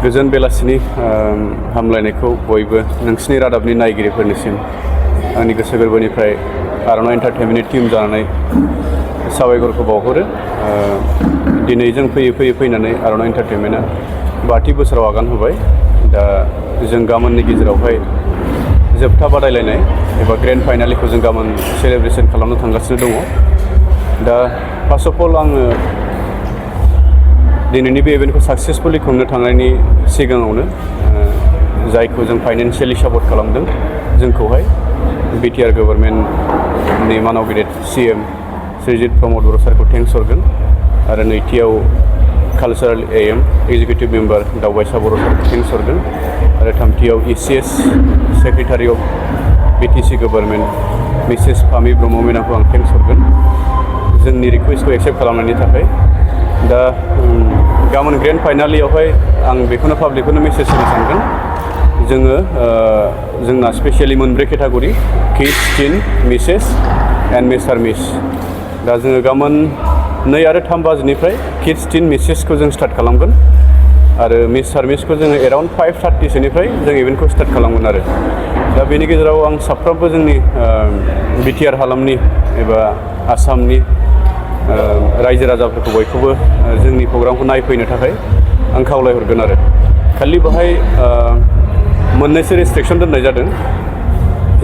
गोजोन बेलासिनि हामलायनायखौ बयबो नोंसिनि रादाबनि नायगिरिफोरनिसिम आंनि गोसो गोरबोनिफ्राय आर'नाइ एन्टारटेनमेन्टनि टीम जानानै साबायखरखौ बावहरो। दिनै जों फैनानै आर'नाइ एन्टारटेनमेन्टआ 5थि बोसोराव आगान होबाय। दा जों गाबोननि गेजेरावहाय जोबथा बादायलायनाय एबा ग्रेन्ड फाइनालखौ जों गाबोन सेलेब्रेसन खालामनो थांगासिनो दङ। दा फार्स्ट अफ अल आङो दिनैनि बे इभेन्टखौ साक्सेसफुलि खुंनो थांनायनि सिगाङावनो जायखौ जों फाइनान्सियेलि सापर्ट खालामदों जोंखौहाय बिटिआर गभर्नमेन्टनि मानाव गिदिर CM श्रीजित प्रमद बर' सारखौ थेंक्स हरगोन। आरो नैथियाव कालचारेल AM एक्जिकिउटिभ मेम्बार दावबायसा बर' सारखौ थेंक्स हरगोन। आरो थामथियाव ECS secretary of BTC government Mrs Phami Brahma मेनाखौ आं थेंक्स हरगोन जोंनि रिकुवेस्टखौ एक्सेप्ट खालामनायनि थाखाय। दा गाबोन ग्रेन्ड फाइनालियावहाय आं बेखौनो पाब्लिकखौनो मेसेज होनो सानगोन। जोंना स्पेसियेलि मोनब्रै category kids, teen, Mrs and Mr Miss. दा जोङो गाबोन 2 आरो 3 बाजिनिफ्राय किड्स, टिन, मिसेसखौ जों स्टार्ट खालामगोन आरो मिस्टार मिसखौ जोङो एराउन्ड 5:30सोनिफ्राय जों इभेन्टखौ स्टार्ट खालामगोन आरो। दा बेनि गेजेराव आं साफ्रोमबो जोंनि बिटिआर हालामनि एबा आसामनि रायजो राजाफोरखौ बयखौबो जोंनि प्रग्रामखौ नायफैनो थाखाय आं खावलायहरगोन आरो। खालि बेहाय मोननैसो रेस्ट्रिक्सन दोननाय जादों।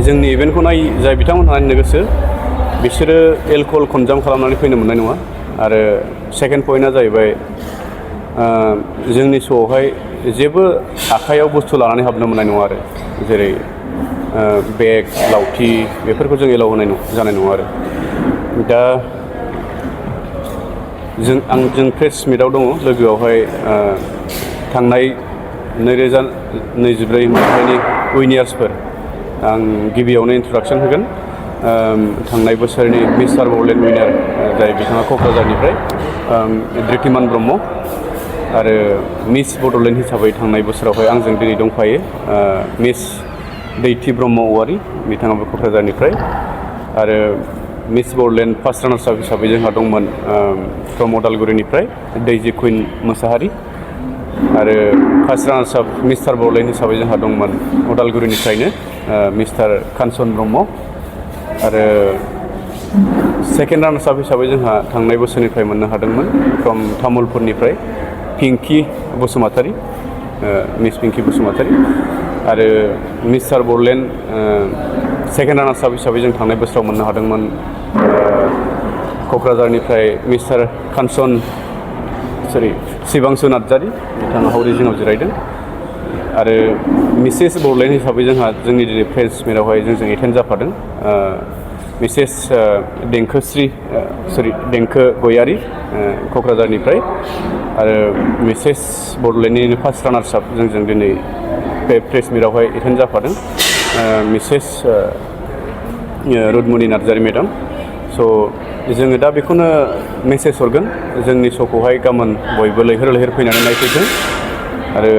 जोंनि इभेन्टखौ जाय बिथांमोनहा नायनो गोसो बिसोरो एलकहल कनजाम खालामनानै फैनो मोननाय नङा। आरो सेकेन्ड पइन्टआ जाहैबाय जोंनि श'आवहाय जेबो आखाइयाव बुस्थु लानानै हाबनो मोननाय नङा आरो, जेरै बेग, लावथि बेफोरखौ जों एलाउ जानाय नङा आरो। दा जों प्रेस मिटआव दङ लोगोआवहाय थांनाय 2024 मायथाइनि उइनार्सफोर आं गिबियावनो इन्ट्रडाक्सन होगोन। थांनाय बोसोरनि मिस्टार बडलेण्ड उइनार जाय बिथाङा क'क्राझारनिफ्राय धृतिमान ब्रह्म आरो मिस बडलेण्ड हिसाबै थांनाय बोसोरावहाय आंजों दिनै दंफायो मिस दैथि ब्रह्म औवारि बिथाङाबो क'क्राझारनिफ्राय। आरो Miss Bodoland first runners up हिसाबै जोंहा दंमोन फ्रम अदालगुरिनिफ्राय दैजि कुइन मोसाहारि। आरो first runners up mister Bodoland हिसाबै जोंहा दंमोन अदालगुरिनिफ्रायनो मिस्टार कानसन ब्रह्म। आरो सेकेन्ड रानार्स आप हिसाबै जोंहा थांनाय बोसोरनिफ्राय मोननो हादोंमोन फ्रम तामुलपुरनिफ्राय पिंकि बसुमतारी, मिस पिंकि बसुमतारी। आरो mister Bodoland second runners up हिसाबै जों थांनाय बोसोराव मोननो हादोंमोन क'क्राझारनिफ्राय मिस्टार शिबांशु नार्जारी, बिथाङा हावरि जिङाव जिरायदों। आरो मिसेस बडलेण्ड हिसाबै जोंहा जोंनि दिनै प्रेस मिटआवहाय जोंजों एटेन्ड जाफादों मिसेस देंखो गयारि क'क्राझारनिफ्राय। आरो मिसेस बडलेण्डनि फार्स्ट रानार्स आप जोंजों दिनै बे प्रेस मिटआवहाय एटेन्ड जाफादों मिसेस रुदमनि नार्जारी मेडाम। स' जोङो दा बेखौनो मेसेज हरगोन जोंनि श'खौहाय गाबोन बयबो लैहोर लैहोर फैनानै नायफैगोन। आरो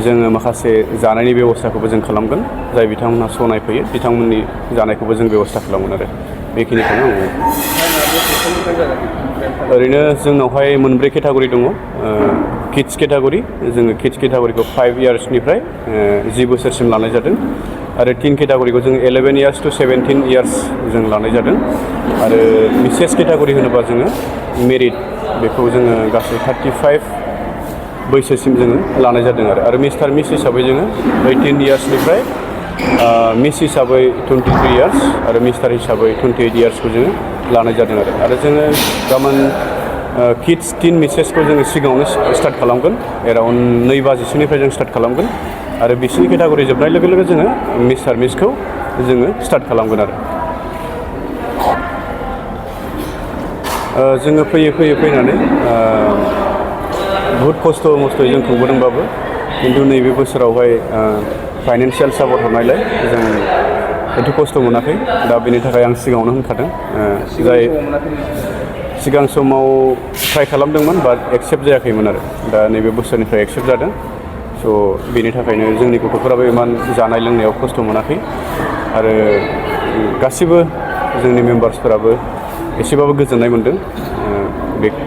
जोङो माखासे जानायनि बेब'स्थाखौबो जों खालामगोन। जाय बिथांमोनहा श' नायफैयो बिथांमोननि जानायखौबो जों बेब'स्था खालामगोन आरो बेखिनिखौनो आं ओरैनो जोंनावहाय मोनब्रै केटागरि दङ। किड्स केटागरि, जोङो किड्स केटागरिखौ 5 इयार्सनिफ्राय 10 बोसोरसिम लानाय जादों। आरो टिन केटागरिखौ जों 11 इयार्स टु 17 इयार्स जों लानाय जादों। आरो मिसेस केटागरि होनोबा जोङो मेरिट बेखौ जोङो गासै 35 बैसोसिम जोङो लानाय जादों। आरो मिस्टार मिस हिसाबै जोङो 18 इयार्सनिफ्राय मिस हिसाबै 23 इयार्स आरो मिस्टार हिसाबै 28 इयार्सखौ जोङो लानाय जादों। आरो जोङो गाबोन किड्स, टिन, मिसेसखौ जोङो सिगाङावनो स्टार्ट खालामगोन एराउन्ड 2 बाजिसोनिफ्राय जों स्टार्ट खालामगोन। आरो बिसिनि केटागरि जोबनाय लोगो लोगो जोङो मिस्टार मिसखौ जोङो स्टार्ट खालामगोन आरो। जोङो फैनानै बुहुद खस्थ' मस्थ'यै जों खुंबोदोंबाबो खिन्थु नैबे बोसोरावहाय फाइनान्सियेल सापर्ट हरनायलाय जों एथ' खस्थ' मोनाखै। दा बेनि थाखाय आं सिगाङावनो होनखादों जाय सिगां समाव ट्राइ खालामदोंमोन बाट एक्सेप्ट जायाखैमोन आरो दा नैबे बोसोरनिफ्राय एक्सेप्ट जादों। स' बेनि थाखायनो जोंनि गथ'फोराबो इमान जानाय लोंनायाव खस्थ' मोनाखै। आरो गासिबो जोंनि मेम्बार्सफोराबो एसेबाबो गोजोननाय मोनदों।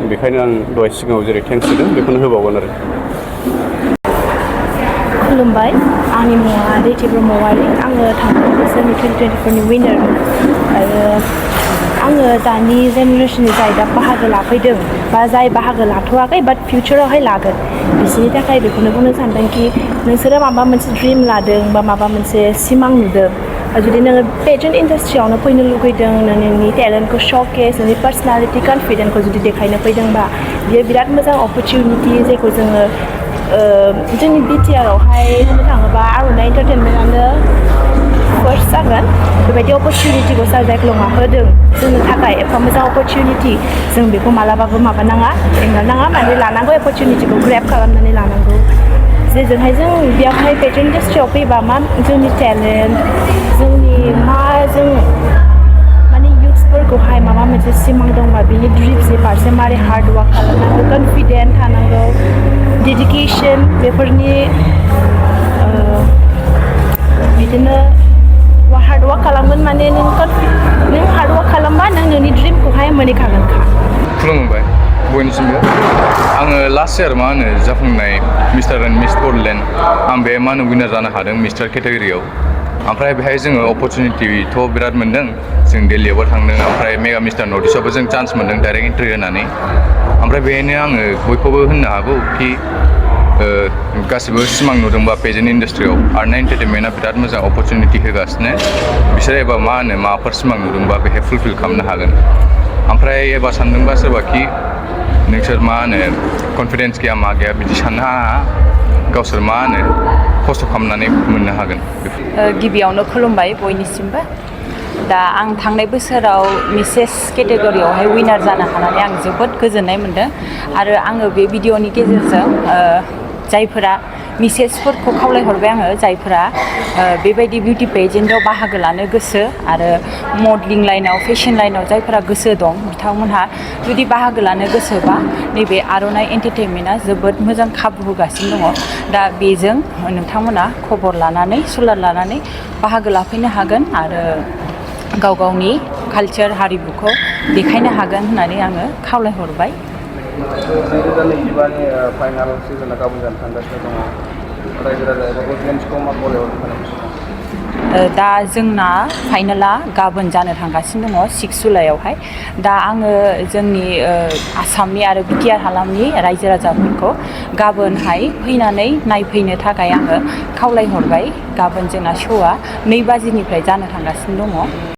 बेखायनो आं दहाय सिगाङाव जेरै थेंक्स होदों बेखौनो होबावगोन आरो। खुलुमबाय आंनि मुङा दैथि ब्रह्मवारि आङो थांनाय बोसोरनि 2024नि विनार आरो आङो दानि जेनेरेसननि जाय दा बाहागो लाफैदों बा जाय बाहागो लाथ'वाखै बाट फिउचारावहाय लागोन बिसोरनि थाखाय बेखौनो बुंनो सानदों कि नोंसोरो माबा मोनसे ड्रिम लादों बा माबा मोनसे सिमां नुदों जुदि नोङो पेजेन्ट इन्डास्ट्रियावनो फैनो लुगैदों नोंनि टेलेन्टखौ श'केस नोंनि पार्सनालिटि कनफिडेन्सखौ जुदि देखायनो फैदोंबा बियो बिराद मोजां अपरचुनिटि जायखौ जोङो जोंनि बिटिआरआवहाय बुंनो थाङोबा आर'नाइ एन्टारटेनमेन्टआनो फार्स्ट जागोन बेबायदि अपरचुनिटिखौ सार जायख्लङा होदों जोंनो थाखाय एफा मोजां अपरचुनिटि जों बेखौ मालाबाबो माबानाङा एंगारनाङा माने लानांगौ अपरचुनिटिखौ ग्रेब खालामनानै लानांगौ जेजोंहाय जों बेयावहाय पेजेन्ट इन्डास्ट्रियाव फैबा मा जोंनि टेलेन्ट जोंनि मा जों माने इउथ्सफोरखौहाय माबा मोनसे सिमां दंबा बिनि ड्रिम्सनि फारसे मारै हार्ड वार्क खालामनांगौ कनफिडेन्ट थानांगौ डेडिकेसन बेफोरनि बिदिनो हार्ड वार्क खालामगोन माने नों हार्ड वार्क खालामबा नों नोंनि ड्रिमखौहाय मोनहैखागोनखा। खुलुमबाय बयनिसिमबो आङो लास्ट इयार मा होनो जाफुंनाय मिस्टार एन्ड मिस बडलेण्ड आं बे मा होनो विनार जानो हादों मिस्टार केटेगरियाव ओमफ्राय बेहाय जोङो अपरचुनिटिथ' बिराद मोन्दों जों दिल्लीयावबो थांदों ओमफ्राय मेगा मिस्टार नर्थ इस्टआवबो जों चान्स मोन्दों डाइरेक्ट एन्ट्रि होनानै ओमफ्राय बेहायनो आङो बयखौबो होननो हागौ कि गासिबो सिमां नुदोंबा पेजेन्ट इन्डास्ट्रियाव आरनाइ एन्टारटेनमेन्टआ बिराद मोजां अपरचुनिटि होगासिनो बिसोर एबा मा होनो माबाफोर सिमां नुदोंबा बेहाय फुलफिल खालामनो हागोन ओमफ्राय एबा सानदोंबा सोरबा कि नोंसोर मा होनो कनफिडेन्स गैया मा गैया बिदि साननो हाया गावसोर मा होनो खस्थ' खालामनानै मोननो हागोन। गिबियावनो खुलुमबाय बयनिसिमबो दा आं थांनाय बोसोराव मिसेस केटेगरियावहाय विनार जानो हानानै आं जोबोद गोजोननाय मोन्दों आरो आङो बे भिडिअनि गेजेरजों जायफोरा मिसेसफोरखौ खावलायहरबाय आङो जायफोरा बेबायदि बिउटि पेजेन्टआव बाहागो लानो गोसो आरो मडेलिं लाइनाव फेशन लाइनाव जायफोरा गोसो दं बिथांमोनहा जुदि बाहागो लानो गोसोबा नैबे आर'नाइ एन्टारटेनमेन्टआ जोबोद मोजां खाबु होगासिनो दङ दा बेजों नोंथांमोना खबर लानानै सुलाद लानानै बाहागो लाफैनो हागोन आरो गाव गावनि कालचार हारिमुखौ देखायनो हागोन होननानै आङो खावलायहरबाय। 2025नि फाइनाल सिजोनआ गाबोन जानो थांगासिनो दङ रायजो राजा एबा अडियेन्सखौ मा बरायहरनो सानो? दा जोंना फाइनाला गाबोन जानो थांगासिनो दङ 6 जुलाइआवहाय दा आङो जोंनि आसामनि आरो बिटिआर हालामनि रायजो राजाफोरखौ गाबोनहाय फैनानै नायफैनो थाखाय आङो खावलायहरबाय गाबोन जोंना श'आ 2 बाजिनिफ्राय जानो थांगासिनो दङ।